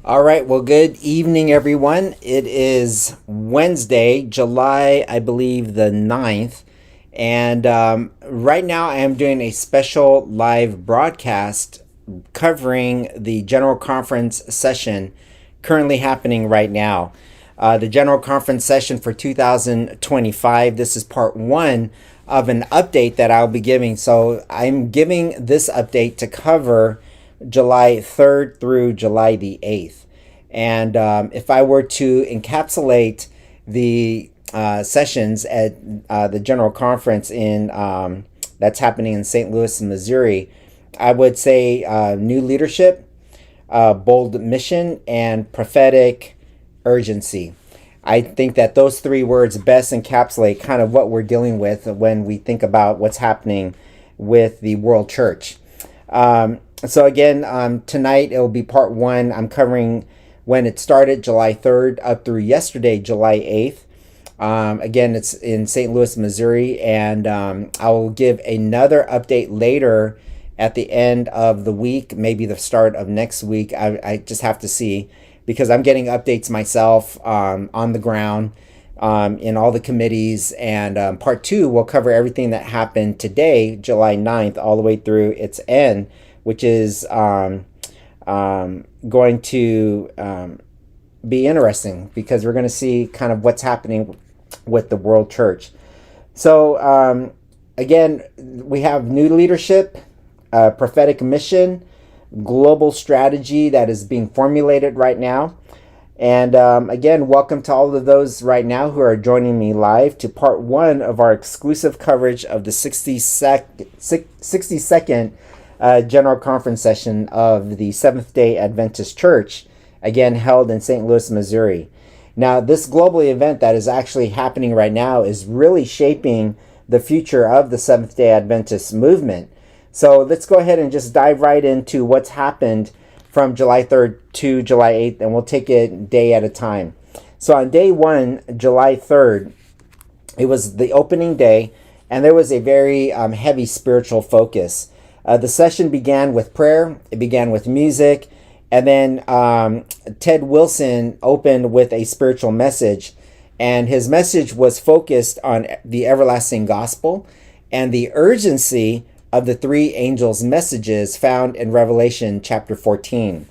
All right, well, good evening, everyone. It is Wednesday, July, I believe, the 9th. And right now, I am doing a special live broadcast covering the General Conference session currently happening right now. The General Conference session for 2025. This is part one of an update that I'll be giving. So I'm giving this update to cover July 3rd through July the 8th. And if I were to encapsulate the sessions at the General Conference in that's happening in St. Louis, Missouri, I would say new leadership, bold mission, and prophetic urgency. I think that those three words best encapsulate kind of what we're dealing with when we think about what's happening with the world church. So again, tonight it will be part one. I'm covering when it started, July 3rd, up through yesterday, July 8th. Again, it's in St. Louis, Missouri, and I will give another update later at the end of the week, maybe the start of next week. I just have to see, because I'm getting updates myself on the ground in all the committees. And part two will cover everything that happened today, July 9th, all the way through its end, which is going to be interesting, because we're going to see kind of what's happening with the world church. So again, we have new leadership, prophetic mission, global strategy that is being formulated right now. And again, welcome to all of those right now who are joining me live to part one of our exclusive coverage of the 62nd General Conference session of the Seventh-day Adventist Church, again held in St. Louis, Missouri. Now, this global event that is actually happening right now is really shaping the future of the Seventh-day Adventist movement. So let's go ahead and just dive right into what's happened from July 3rd to July 8th, and we'll take it day at a time. So on day one, July 3rd, it was the opening day, and there was a very heavy spiritual focus. The session began with prayer, it began with music, and then Ted Wilson opened with a spiritual message, and his message was focused on the everlasting gospel and the urgency of the three angels' messages found in Revelation chapter 14.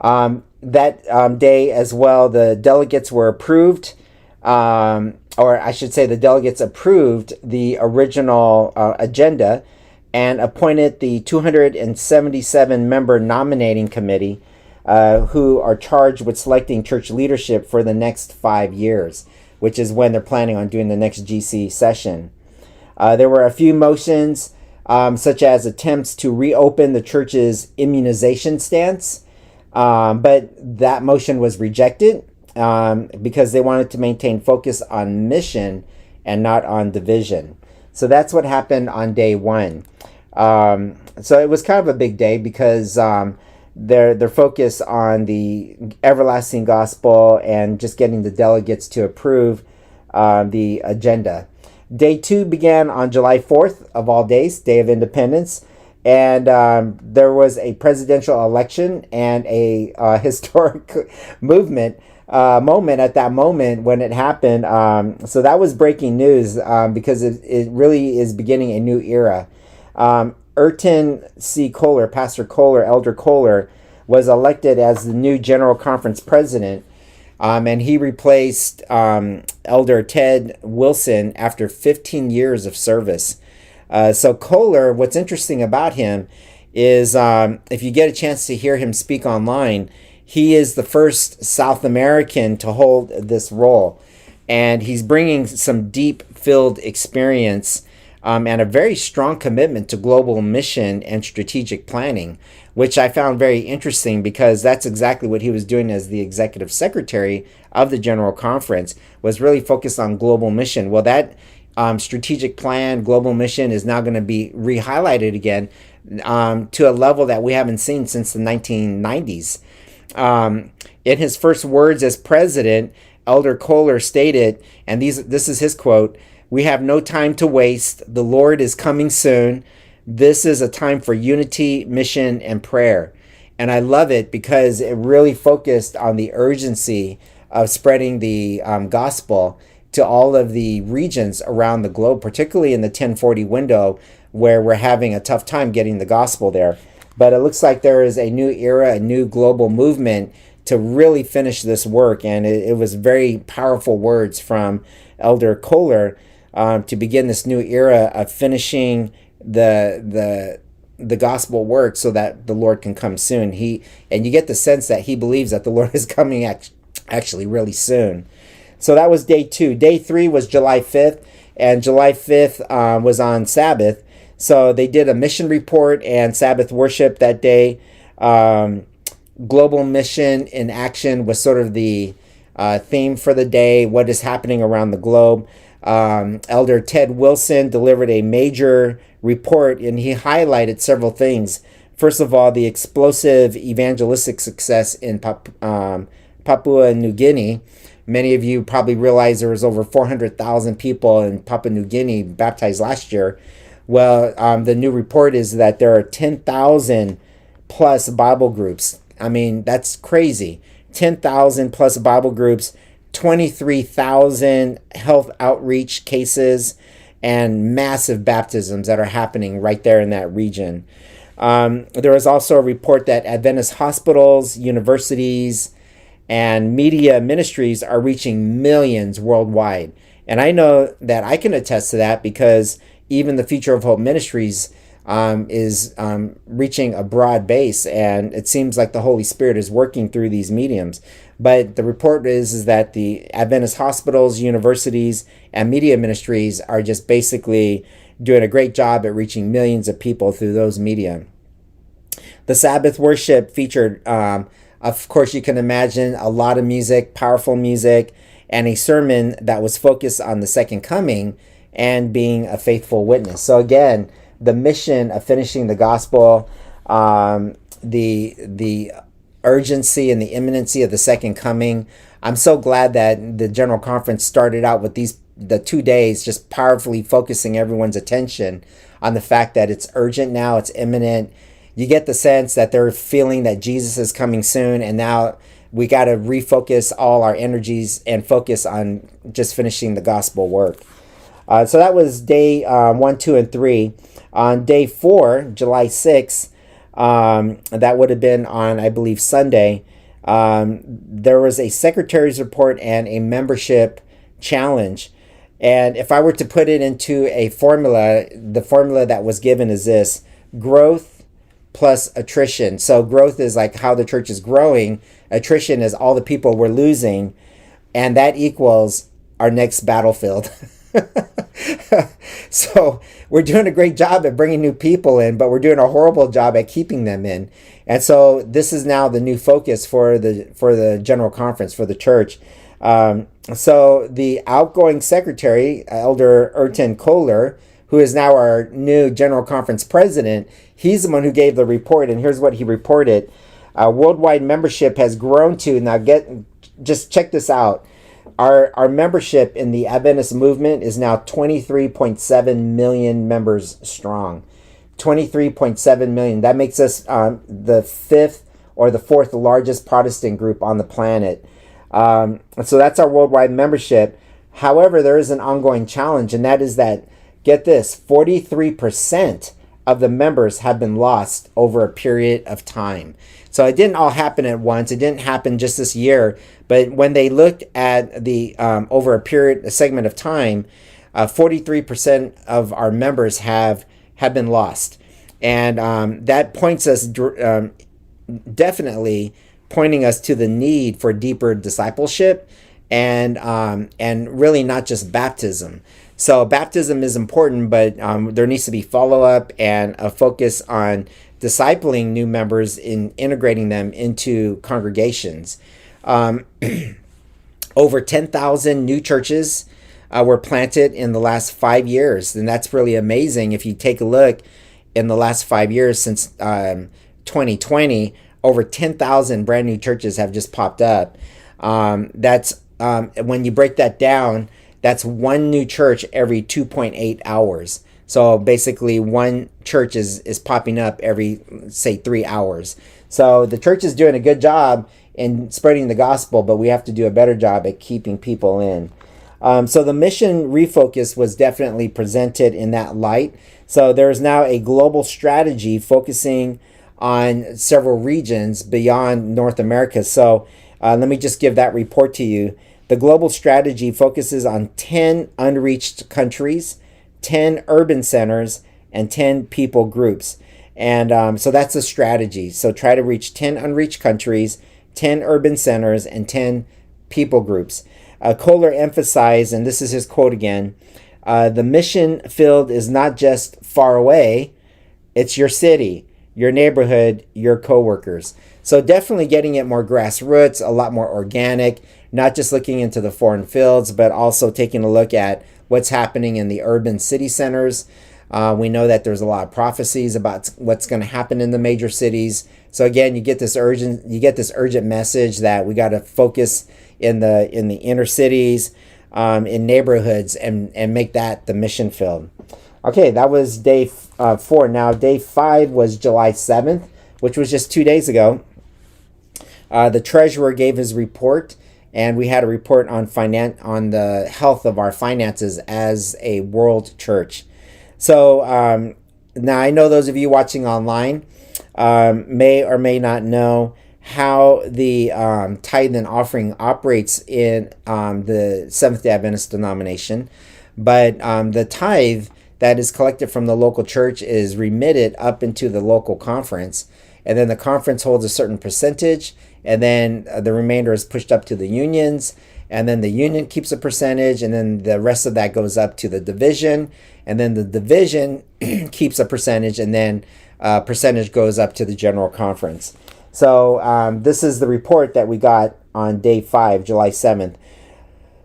That day as well, the delegates were approved, or I should say the delegates approved the original agenda and appointed the 277-member nominating committee who are charged with selecting church leadership for the next 5 years, which is when they're planning on doing the next GC session. There were a few motions, such as attempts to reopen the church's immunization stance, but that motion was rejected because they wanted to maintain focus on mission and not on division. So that's what happened on day one. So it was kind of a big day because their focus on the everlasting gospel and just getting the delegates to approve the agenda. Day two began on July 4th, of all days, Day of Independence, and there was a presidential election and a historic moment at that moment when it happened. So that was breaking news because it really is beginning a new era. Erton C. Köhler, Pastor Köhler, Elder Köhler, was elected as the new General Conference president, and he replaced Elder Ted Wilson after 15 years of service. So Köhler, what's interesting about him is if you get a chance to hear him speak online, he is the first South American to hold this role, and he's bringing some deep-filled experience and a very strong commitment to global mission and strategic planning, which I found very interesting because that's exactly what he was doing as the executive secretary of the General Conference, was really focused on global mission. Well, that strategic plan, global mission, is now going to be re-highlighted again to a level that we haven't seen since the 1990s. In his first words as president, Elder Köhler stated, and this is his quote, "We have no time to waste. The Lord is coming soon. This is a time for unity, mission, and prayer." And I love it because it really focused on the urgency of spreading the gospel to all of the regions around the globe, particularly in the 1040 window where we're having a tough time getting the gospel there. But it looks like there is a new era, a new global movement to really finish this work. And it was very powerful words from Elder Köhler to begin this new era of finishing the gospel work so that the Lord can come soon. And you get the sense that he believes that the Lord is coming actually really soon. So that was day 2. Day 3 was July 5th, and July 5th was on Sabbath. So they did a mission report and Sabbath worship that day. Global mission in action was sort of the theme for the day, what is happening around the globe. Elder Ted Wilson delivered a major report, and he highlighted several things. First of all, the explosive evangelistic success in Papua New Guinea. Many of you probably realize there was over 400,000 people in Papua New Guinea baptized last year. Well, the new report is that there are 10,000 plus Bible groups. I mean, that's crazy. 10,000 plus Bible groups, 23,000 health outreach cases, and massive baptisms that are happening right there in that region. There was also a report that Adventist hospitals, universities, and media ministries are reaching millions worldwide. And I know that I can attest to that because even the Future of Hope Ministries is reaching a broad base, and it seems like the Holy Spirit is working through these mediums. But the report is that the Adventist hospitals, universities, and media ministries are just basically doing a great job at reaching millions of people through those media. The Sabbath worship featured, of course, you can imagine a lot of music, powerful music, and a sermon that was focused on the second coming and being a faithful witness. So again, the mission of finishing the gospel, the urgency and the imminency of the second coming. I'm so glad that the General Conference started out with the 2 days just powerfully focusing everyone's attention on the fact that it's urgent now, it's imminent. You get the sense that they're feeling that Jesus is coming soon, and now we got to refocus all our energies and focus on just finishing the gospel work. So that was day 1, 2, and 3. On day 4, July 6th, that would have been on, I believe, Sunday, there was a secretary's report and a membership challenge. And if I were to put it into a formula, the formula that was given is this: growth plus attrition. So growth is like how the church is growing. Attrition is all the people we're losing. And that equals our next battlefield. So we're doing a great job at bringing new people in, but we're doing a horrible job at keeping them in. And so this is now the new focus for the General Conference, for the church. So the outgoing secretary, Elder Erton C, who is now our new General Conference president, he's the one who gave the report, and here's what he reported. Worldwide membership has grown to, now just check this out. Our membership in the Adventist movement is now 23.7 million members strong. 23.7 million. That makes us the 5th or the 4th largest Protestant group on the planet. So that's our worldwide membership. However, there is an ongoing challenge, and that is that, get this, 43% of the members have been lost over a period of time. So it didn't all happen at once. It didn't happen just this year. But when they looked at the over a segment of time, 43% of our members have been lost. And that points us definitely pointing us to the need for deeper discipleship and really not just baptism. So baptism is important, but there needs to be follow-up and a focus on discipling new members in integrating them into congregations. Over 10,000 new churches were planted in the last 5 years, and that's really amazing. If you take a look in the last 5 years since 2020, over 10,000 brand new churches have just popped up. That's when you break that down, that's one new church every 2.8 hours. So basically one church is popping up every, say, 3 hours. So the church is doing a good job in spreading the gospel, but we have to do a better job at keeping people in. So the Mission Refocus was definitely presented in that light. So there is now a global strategy focusing on several regions beyond North America. So let me just give that report to you. The global strategy focuses on 10 unreached countries, 10 urban centers, and 10 people groups. And so that's a strategy. So try to reach 10 unreached countries, 10 urban centers, and 10 people groups. Köhler emphasized, and this is his quote again, the mission field is not just far away, it's your city, your neighborhood, your coworkers. So definitely getting it more grassroots, a lot more organic, not just looking into the foreign fields, but also taking a look at what's happening in the urban city centers. We know that there's a lot of prophecies about what's going to happen in the major cities. So again, you get this urgent message that we got to focus in the inner cities, in neighborhoods, and make that the mission field. Okay, that was day 4. Now day 5 was July 7th, which was just 2 days ago. The treasurer gave his report, and we had a report on the health of our finances as a world church. So now I know those of you watching online may or may not know how the tithe and offering operates in the Seventh-day Adventist denomination. But the tithe that is collected from the local church is remitted up into the local conference. And then the conference holds a certain percentage. And then the remainder is pushed up to the unions. And then the union keeps a percentage. And then the rest of that goes up to the division. And then the division keeps a percentage. And then percentage goes up to the general conference. So this is the report that we got on day 5, July 7th.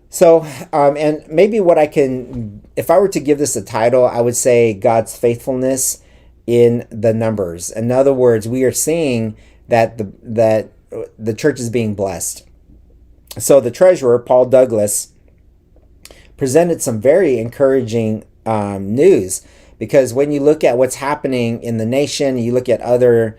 So, and maybe what I can, if I were to give this a title, I would say God's faithfulness in the numbers. In other words, we are seeing that the church is being blessed. So the treasurer, Paul Douglas, presented some very encouraging news, because when you look at what's happening in the nation, you look at other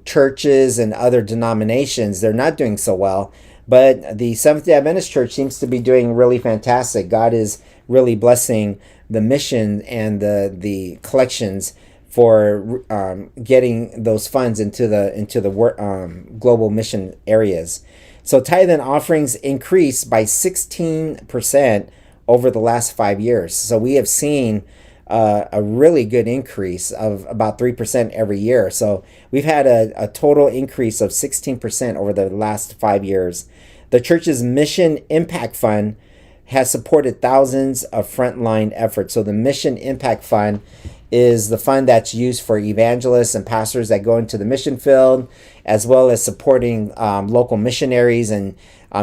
churches and other denominations, they're not doing so well. But the Seventh-day Adventist Church seems to be doing really fantastic. God is really blessing the mission and the collections for getting those funds into the global mission areas. So tithe and offerings increased by 16% over the last 5 years. So we have seen a really good increase of about 3% every year. So we've had a total increase of 16% over the last 5 years. The church's Mission Impact Fund has supported thousands of frontline efforts. So the Mission Impact Fund is the fund that's used for evangelists and pastors that go into the mission field, as well as supporting local missionaries and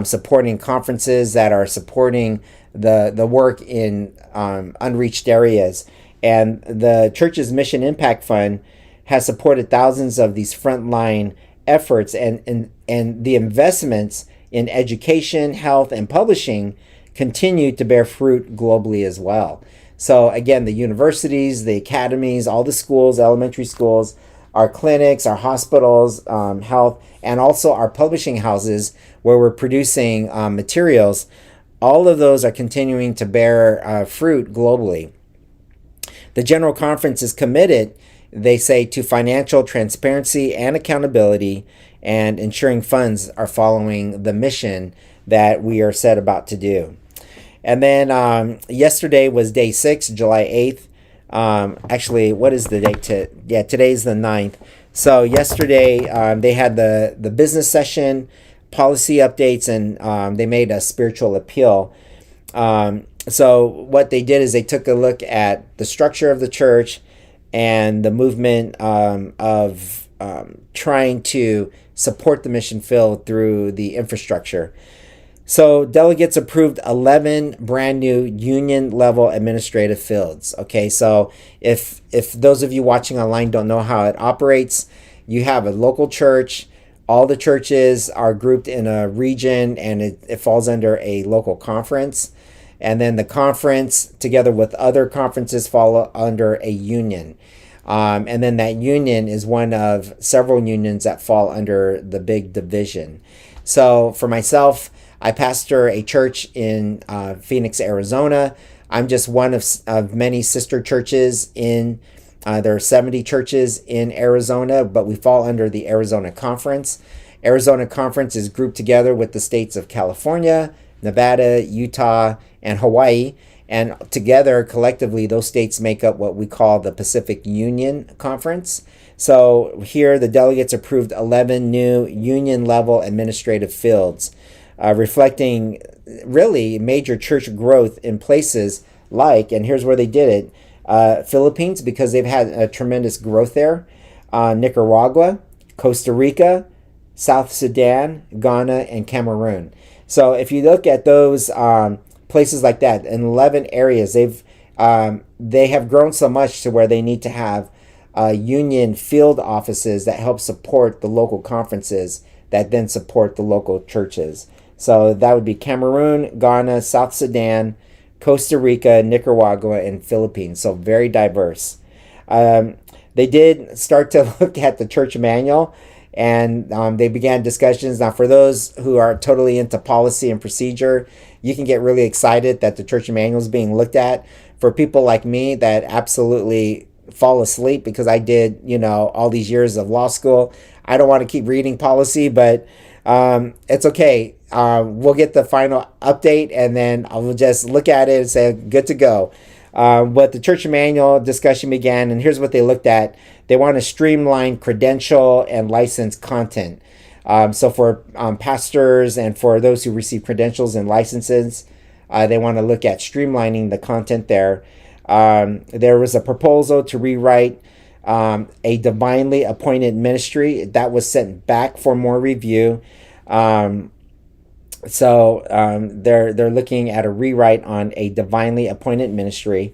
supporting conferences that are supporting the work in unreached areas. And the church's Mission Impact Fund has supported thousands of these frontline efforts, and the investments in education, health, and publishing continue to bear fruit globally as well. So again, the universities, the academies, all the schools, elementary schools, our clinics, our hospitals, health, and also our publishing houses where we're producing materials, all of those are continuing to bear fruit globally. The General Conference is committed, they say, to financial transparency and accountability, and ensuring funds are following the mission that we are set about to do. And then yesterday was day 6, July 8th. Actually, what is the date? Today's the 9th. So yesterday they had the business session, policy updates, and they made a spiritual appeal. So what they did is they took a look at the structure of the church and the movement of trying to support the mission field through the infrastructure. So delegates approved 11 brand new union level administrative fields. Okay, so if those of you watching online don't know how it operates, you have a local church. All the churches are grouped in a region, and it falls under a local conference. And then the conference, together with other conferences, fall under a union. And then that union is one of several unions that fall under the big division. So for myself, I pastor a church in Phoenix, Arizona. I'm just one of many sister churches in, there are 70 churches in Arizona, but we fall under the Arizona Conference. Arizona Conference is grouped together with the states of California, Nevada, Utah, and Hawaii. And together, collectively, those states make up what we call the Pacific Union Conference. So here, the delegates approved 11 new union-level administrative fields, reflecting really major church growth in places like, and here's where they did it, Philippines, because they've had a tremendous growth there, Nicaragua, Costa Rica, South Sudan, Ghana, and Cameroon. So if you look at those places like that, in 11 areas, they have grown so much to where they need to have union field offices that help support the local conferences that then support the local churches. So that would be Cameroon, Ghana, South Sudan, Costa Rica, Nicaragua, and Philippines. So very diverse. They did start to look at the church manual, and they began discussions. Now, for those who are totally into policy and procedure, you can get really excited that the church manual is being looked at. For people like me that absolutely fall asleep because I did, all these years of law school, I don't want to keep reading policy, but it's okay. We'll get the final update, and then I will just look at it and say, good to go. But the church manual discussion began, and here's what they looked at. They want to streamline credential and license content. So for pastors and for those who receive credentials and licenses, they want to look at streamlining the content there. There was a proposal to rewrite a divinely appointed ministry that was sent back for more review. So they're looking at a rewrite on a divinely appointed ministry.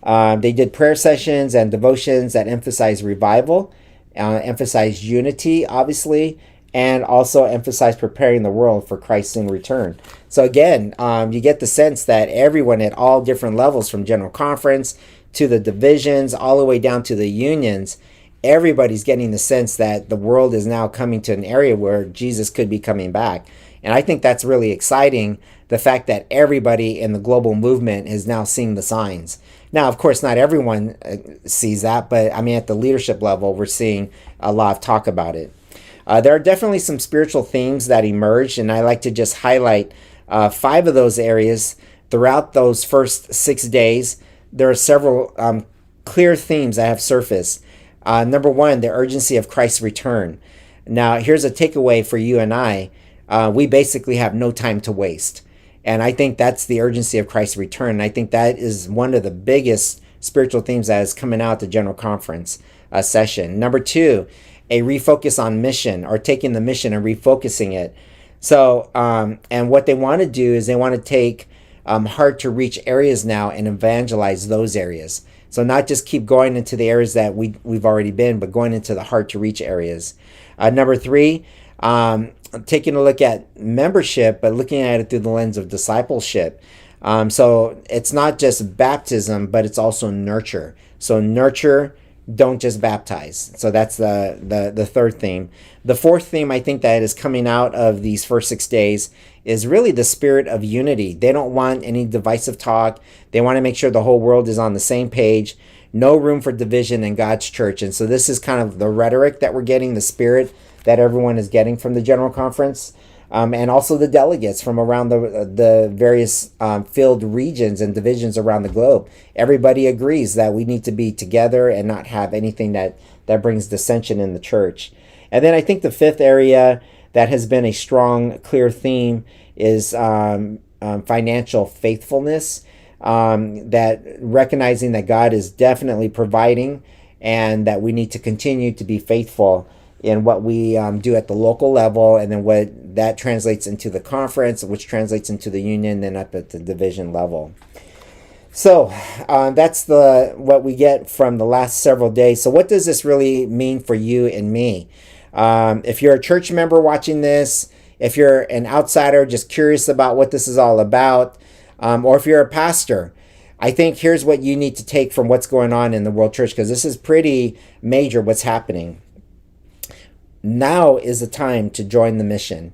They did prayer sessions and devotions that emphasize revival, emphasize unity, obviously, and also emphasize preparing the world for Christ's soon return. So again, you get the sense that everyone at all different levels, from general conference to the divisions, all the way down to the unions, everybody's getting the sense that the world is now coming to an area where Jesus could be coming back. And I think that's really exciting, the fact that everybody in the global movement is now seeing the signs. Now, of course, not everyone sees that, but I mean, at the leadership level, we're seeing a lot of talk about it. There are definitely some spiritual themes that emerged, and I like to just highlight 5 of those areas. Throughout those first 6 days, there are several clear themes that have surfaced. Number 1, the urgency of Christ's return. Now, here's a takeaway for you and I. We basically have no time to waste. And I think that's the urgency of Christ's return. And I think that is one of the biggest spiritual themes that is coming out at the General Conference session. Number 2, a refocus on mission, or taking the mission and refocusing it. So, and what they want to do is they want to take hard to reach areas now and evangelize those areas. So not just keep going into the areas that we've already been, but going into the hard to reach areas. Number 3, taking a look at membership, but looking at it through the lens of discipleship. So it's not just baptism, but it's also nurture. So nurture, don't just baptize. So that's the third theme. The fourth theme, I think, that is coming out of these first 6 days is really the spirit of unity. They don't want any divisive talk. They want to make sure the whole world is on the same page. No room for division in God's church. And so this is kind of the rhetoric that we're getting, the spirit that everyone is getting from the General Conference, and also the delegates from around the various field regions and divisions around the globe. Everybody agrees that we need to be together and not have anything that brings dissension in the church. And then I think the 5th area that has been a strong, clear theme is financial faithfulness, that recognizing that God is definitely providing and that we need to continue to be faithful in what we do at the local level, and then what that translates into the conference, which translates into the union, then up at the division level. So that's what we get from the last several days. So what does this really mean for you and me? If you're a church member watching this, if you're an outsider just curious about what this is all about, Or if you're a pastor, I think here's what you need to take from what's going on in the world church, because this is pretty major what's happening. Now is the time to join the mission.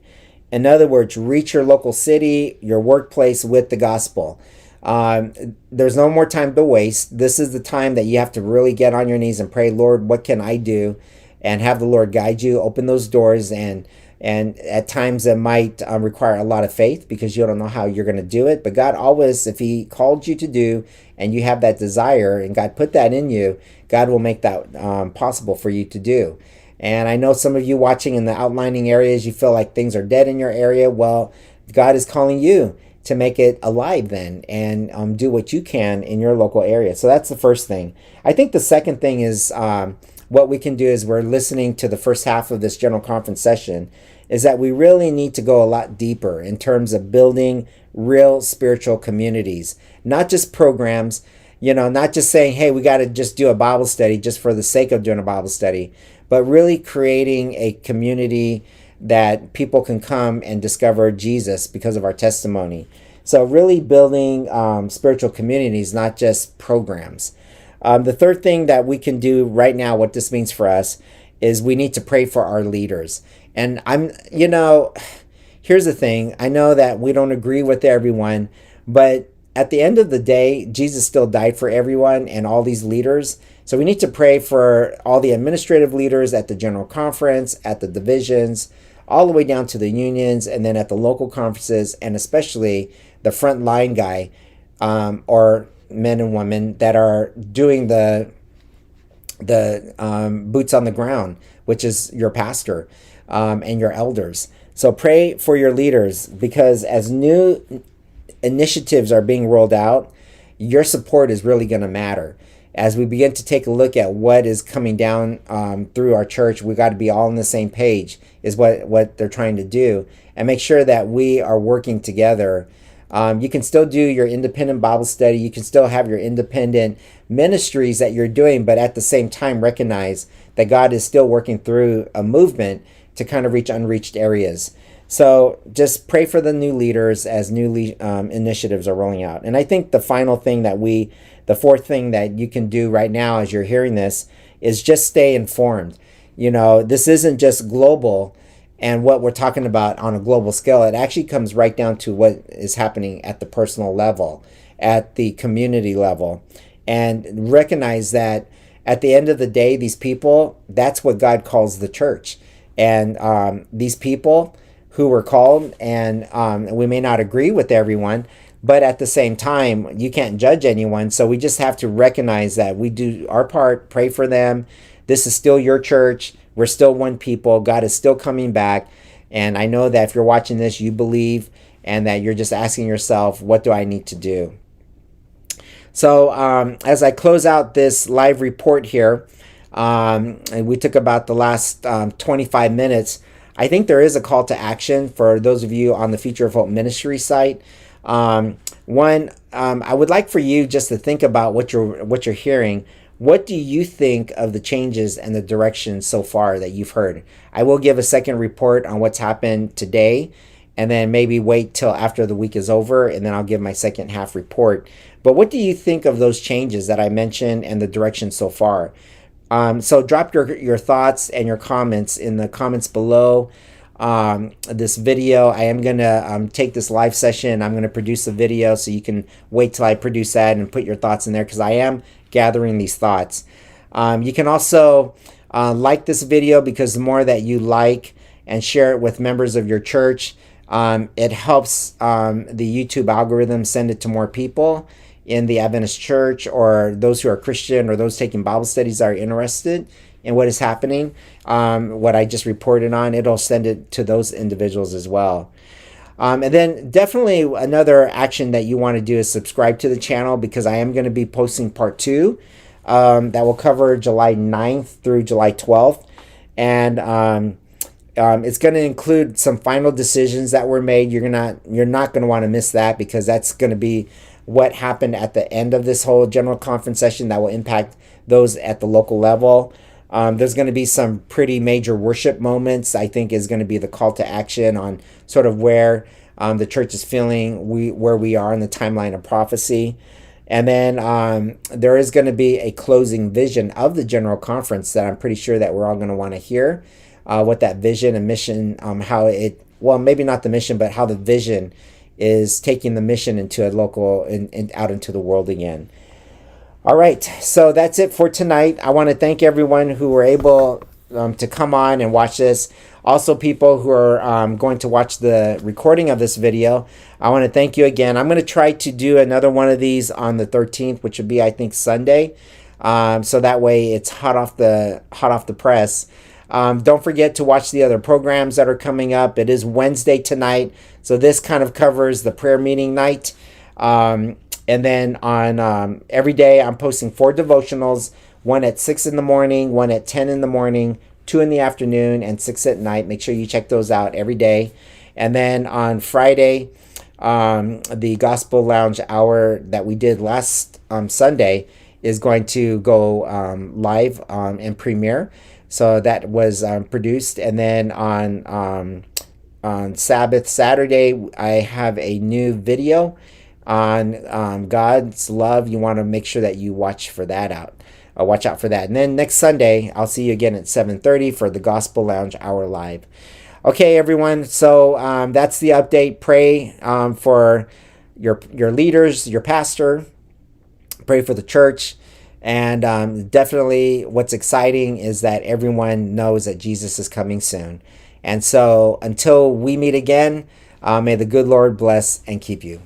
In other words, reach your local city, your workplace with the gospel. There's no more time to waste. This is the time that you have to really get on your knees and pray, Lord, what can I do? And have the Lord guide you, open those doors. And at times it might require a lot of faith because you don't know how you're going to do it. But God always, if he called you to do and you have that desire and God put that in you, God will make that possible for you to do. And I know some of you watching in the outlining areas, you feel like things are dead in your area. Well, God is calling you to make it alive then and do what you can in your local area. So that's the first thing. I think the second thing is what we can do is we're listening to the first half of this general conference session is that we really need to go a lot deeper in terms of building real spiritual communities, not just programs, not just saying, hey, we got to just do a Bible study just for the sake of doing a Bible study, but really creating a community that people can come and discover Jesus because of our testimony. So really building spiritual communities, not just programs. The third thing that we can do right now, what this means for us, is we need to pray for our leaders. And here's the thing. I know that we don't agree with everyone, but at the end of the day, Jesus still died for everyone and all these leaders. So we need to pray for all the administrative leaders at the general conference, at the divisions, all the way down to the unions, and then at the local conferences, and especially the front line guy or men and women that are doing the boots on the ground, which is your pastor and your elders. So pray for your leaders, because as new initiatives are being rolled out, your support is really going to matter. As we begin to take a look at what is coming down through our church, we got to be all on the same page, is what they're trying to do, and make sure that we are working together. You can still do your independent Bible study. You can still have your independent ministries that you're doing, but at the same time recognize that God is still working through a movement to kind of reach unreached areas. So just pray for the new leaders as new initiatives are rolling out. And I think the fourth thing that you can do right now as you're hearing this is just stay informed. This isn't just global and what we're talking about on a global scale. It actually comes right down to what is happening at the personal level, at the community level. And recognize that at the end of the day, these people, that's what God calls the church. And these people who were called, and we may not agree with everyone, but at the same time, you can't judge anyone. So we just have to recognize that we do our part, pray for them. This is still your church. We're still one people. God is still coming back. And I know that if you're watching this, you believe, and that you're just asking yourself, what do I need to do? So as I close out this live report here, and we took about the last 25 minutes, I think there is a call to action for those of you on the Future of Hope Ministry site. I would like for you just to think about what you're hearing. What do you think of the changes and the direction so far that you've heard? I will give a second report on what's happened today, and then maybe wait till after the week is over, and then I'll give my second half report. But what do you think of those changes that I mentioned and the direction so far? So drop your thoughts and your comments in the comments below this video. I am going to take this live session. I'm going to produce a video, so you can wait till I produce that and put your thoughts in there, because I am gathering these thoughts. You can also like this video, because the more that you like and share it with members of your church, it helps the YouTube algorithm send it to more people in the Adventist Church, or those who are Christian, or those taking Bible studies that are interested in what is happening, what I just reported on. It'll send it to those individuals as well. And then definitely another action that you want to do is subscribe to the channel, because I am going to be posting part 2 that will cover July 9th through July 12th. And it's going to include some final decisions that were made. You're not going to want to miss that, because that's going to be what happened at the end of this whole general conference session that will impact those at the local level. There's going to be some pretty major worship moments. I think is going to be the call to action on sort of where the church is feeling where we are in the timeline of prophecy. And then there is going to be a closing vision of the General Conference that I'm pretty sure that we're all going to want to hear what that vision and mission, how it, well, maybe not the mission, but how the vision is taking the mission into a local and out into the world again. All right, so that's it for tonight. I want to thank everyone who were able to come on and watch this. Also, people who are going to watch the recording of this video, I want to thank you again. I'm going to try to do another one of these on the 13th, which would be, I think, Sunday. So that way it's hot off the press. Don't forget to watch the other programs that are coming up. It is Wednesday tonight, so this kind of covers the prayer meeting night. And then on every day, I'm posting 4 devotionals, one at 6 in the morning, one at 10 in the morning, 2 in the afternoon, and 6 at night. Make sure you check those out every day. And then on Friday, the Gospel Lounge hour that we did last Sunday is going to go live and premiere. So that was produced. And then on Sabbath, Saturday, I have a new video on God's love. You want to make sure that you watch for that out. Watch out for that. And then next Sunday, I'll see you again at 7:30 for the Gospel Lounge Hour Live. Okay, everyone. So that's the update. Pray for your leaders, your pastor. Pray for the church. And definitely what's exciting is that everyone knows that Jesus is coming soon. And so until we meet again, may the good Lord bless and keep you.